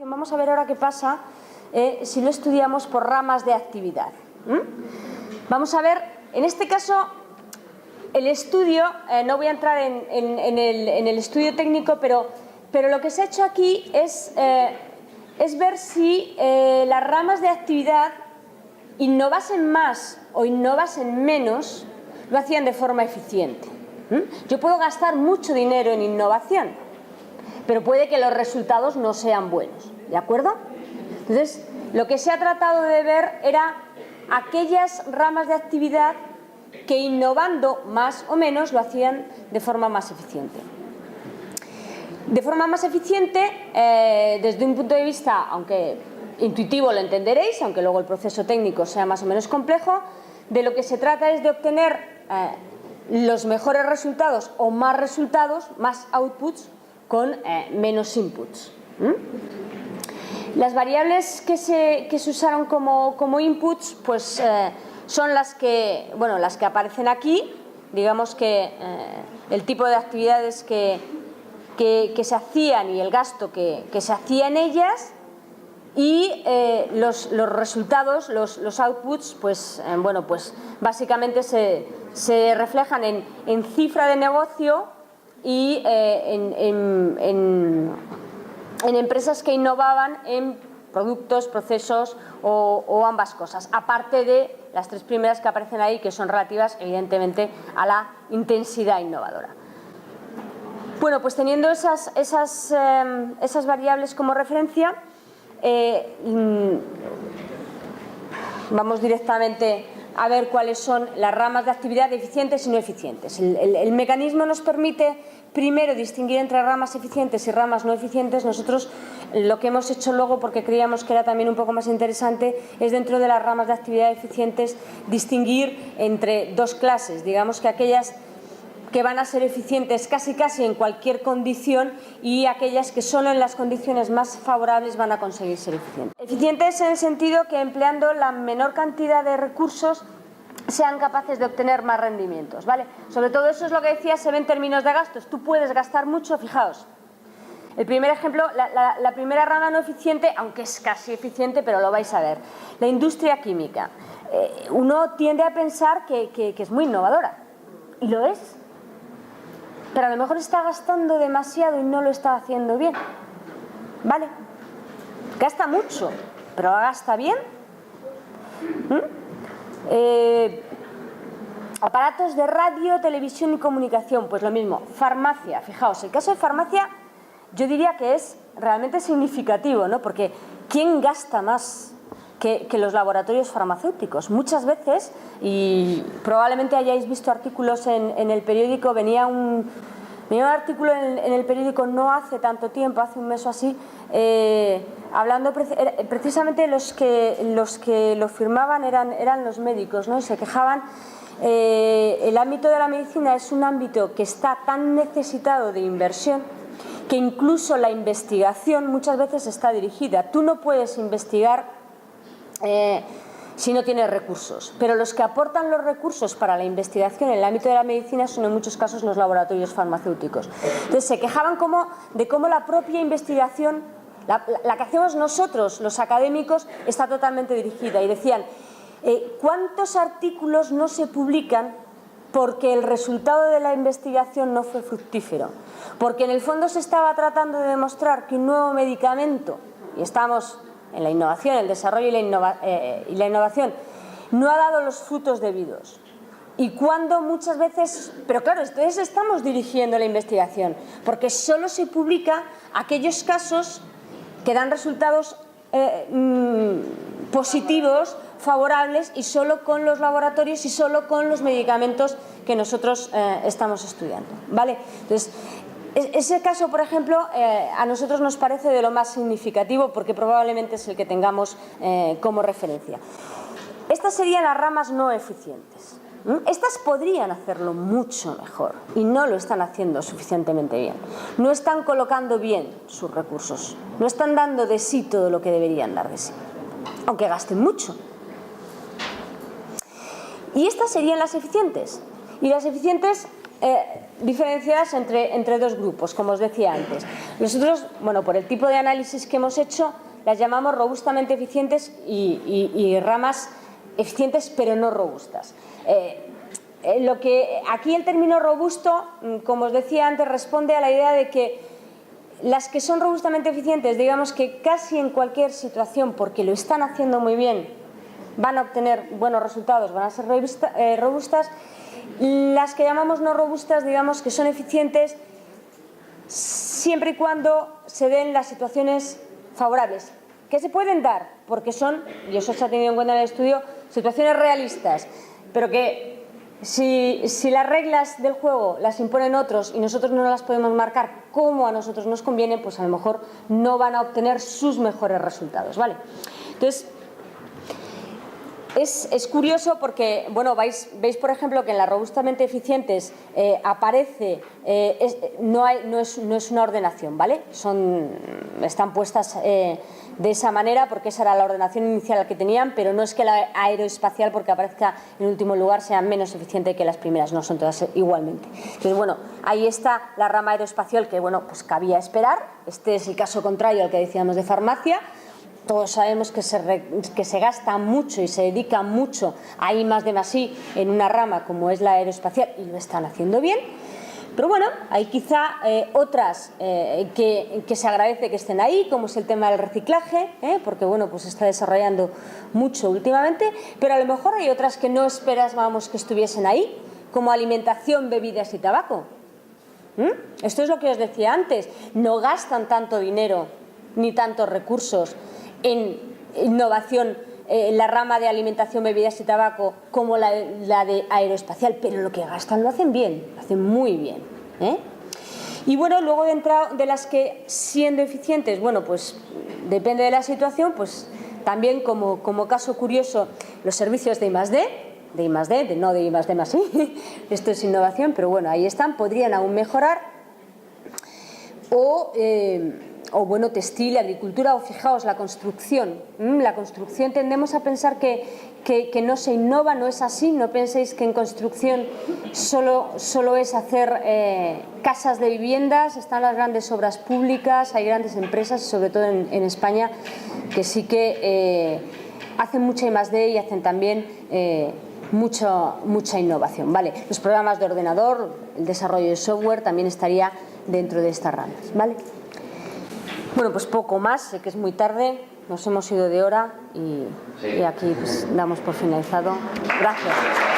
Vamos a ver ahora qué pasa si lo estudiamos por ramas de actividad. Vamos a ver, en este caso, el estudio, no voy a entrar en el estudio técnico, pero lo que se ha hecho aquí es ver si las ramas de actividad innovasen más o innovasen menos, lo hacían de forma eficiente. Yo puedo gastar mucho dinero en innovación, pero puede que los resultados no sean buenos, ¿de acuerdo? Entonces, lo que se ha tratado de ver era aquellas ramas de actividad que innovando más o menos lo hacían de forma más eficiente. De forma más eficiente, desde un punto de vista, aunque intuitivo lo entenderéis, aunque luego el proceso técnico sea más o menos complejo, de lo que se trata es de obtener los mejores resultados o más resultados, más outputs, con menos inputs. Las variables que se usaron como inputs, pues son las que aparecen aquí. Digamos que el tipo de actividades que se hacían y el gasto que se hacía en ellas, y los resultados, los outputs, pues básicamente se reflejan en cifra de negocio y en empresas que innovaban en productos, procesos o ambas cosas, aparte de las tres primeras que aparecen ahí, que son relativas evidentemente a la intensidad innovadora. Bueno, pues teniendo esas variables como referencia, vamos directamente a ver cuáles son las ramas de actividad eficientes y no eficientes. El mecanismo nos permite primero distinguir entre ramas eficientes y ramas no eficientes. Nosotros lo que hemos hecho luego, porque creíamos que era también un poco más interesante, es dentro de las ramas de actividad eficientes distinguir entre dos clases. Digamos que aquellas que van a ser eficientes casi en cualquier condición y aquellas que solo en las condiciones más favorables van a conseguir ser eficientes. Eficientes en el sentido que empleando la menor cantidad de recursos sean capaces de obtener más rendimientos, ¿vale? Sobre todo eso es lo que decía, se ve en términos de gastos. Tú puedes gastar mucho, fijaos. El primer ejemplo, la primera rama no eficiente, aunque es casi eficiente, pero lo vais a ver. La industria química. Uno tiende a pensar que es muy innovadora, y lo es. Pero a lo mejor está gastando demasiado y no lo está haciendo bien, ¿vale? Gasta mucho, pero gasta bien. Aparatos de radio, televisión y comunicación, pues lo mismo. Farmacia, fijaos, el caso de farmacia yo diría que es realmente significativo, ¿no? Porque ¿quién gasta más que los laboratorios farmacéuticos? Muchas veces, y probablemente hayáis visto artículos en el periódico, venía un artículo en el periódico no hace tanto tiempo, hace un mes o así, hablando precisamente los que lo firmaban eran los médicos, ¿no? Y se quejaban. El ámbito de la medicina es un ámbito que está tan necesitado de inversión que incluso la investigación muchas veces está dirigida. Tú no puedes investigar si no tienes recursos, pero los que aportan los recursos para la investigación en el ámbito de la medicina son en muchos casos los laboratorios farmacéuticos. Entonces se quejaban de cómo la propia investigación, la que hacemos nosotros, los académicos, está totalmente dirigida, y decían, ¿cuántos artículos no se publican porque el resultado de la investigación no fue fructífero? Porque en el fondo se estaba tratando de demostrar que un nuevo medicamento, y estamos en la innovación, el desarrollo y la innovación, no ha dado los frutos debidos. Y cuando muchas veces, pero claro, entonces estamos dirigiendo la investigación, porque solo se publica aquellos casos que dan resultados positivos, favorables, y solo con los laboratorios y solo con los medicamentos que nosotros estamos estudiando, ¿vale? Entonces, ese caso, por ejemplo, a nosotros nos parece de lo más significativo, porque probablemente es el que tengamos como referencia. Estas serían las ramas no eficientes. Estas podrían hacerlo mucho mejor y no lo están haciendo suficientemente bien. No están colocando bien sus recursos, no están dando de sí todo lo que deberían dar de sí, aunque gasten mucho. Y estas serían las eficientes. Y las eficientes diferenciadas entre dos grupos, como os decía antes. Nosotros, bueno, por el tipo de análisis que hemos hecho, las llamamos robustamente eficientes y ramas eficientes pero no robustas. Aquí el término robusto, como os decía antes, responde a la idea de que las que son robustamente eficientes, digamos que casi en cualquier situación, porque lo están haciendo muy bien, van a obtener buenos resultados, van a ser robustas. Las que llamamos no robustas, digamos que son eficientes siempre y cuando se den las situaciones favorables, que se pueden dar, porque son, y eso se ha tenido en cuenta en el estudio, situaciones realistas, pero que si las reglas del juego las imponen otros y nosotros no las podemos marcar como a nosotros nos conviene, pues a lo mejor no van a obtener sus mejores resultados, ¿vale? Entonces, es curioso porque, bueno, veis por ejemplo que en las robustamente eficientes aparece, no es una ordenación, ¿vale? Están puestas de esa manera porque esa era la ordenación inicial que tenían, pero no es que la aeroespacial, porque aparezca en último lugar, sea menos eficiente que las primeras, no son todas igualmente. Entonces, bueno, ahí está la rama aeroespacial que, bueno, pues cabía esperar. Este es el caso contrario al que decíamos de farmacia. Todos sabemos que se gasta mucho y se dedica mucho a I+D+I en una rama como es la aeroespacial y lo están haciendo bien. Pero bueno, hay quizá otras que se agradece que estén ahí, como es el tema del reciclaje, porque bueno, pues se está desarrollando mucho últimamente, pero a lo mejor hay otras que no esperábamos que estuviesen ahí, como alimentación, bebidas y tabaco. Esto es lo que os decía antes, no gastan tanto dinero ni tantos recursos en innovación, la rama de alimentación, bebidas y tabaco como la de aeroespacial, pero lo que gastan lo hacen bien, lo hacen muy bien, Y bueno, luego de las que siendo eficientes, bueno, pues depende de la situación, pues también como caso curioso los servicios de I+D, no de I+D+I, esto es innovación, pero bueno, ahí están, podrían aún mejorar, o bueno, textil, agricultura, o fijaos, la construcción. La construcción tendemos a pensar que no se innova, no es así, no penséis que en construcción solo es hacer casas de viviendas, están las grandes obras públicas, hay grandes empresas, sobre todo en España, que sí que hacen mucha I+D y hacen también mucha innovación, ¿vale? Los programas de ordenador, el desarrollo de software también estaría dentro de estas ramas, ¿vale? Bueno, pues poco más, sé que es muy tarde, nos hemos ido de hora y aquí pues damos por finalizado. Gracias.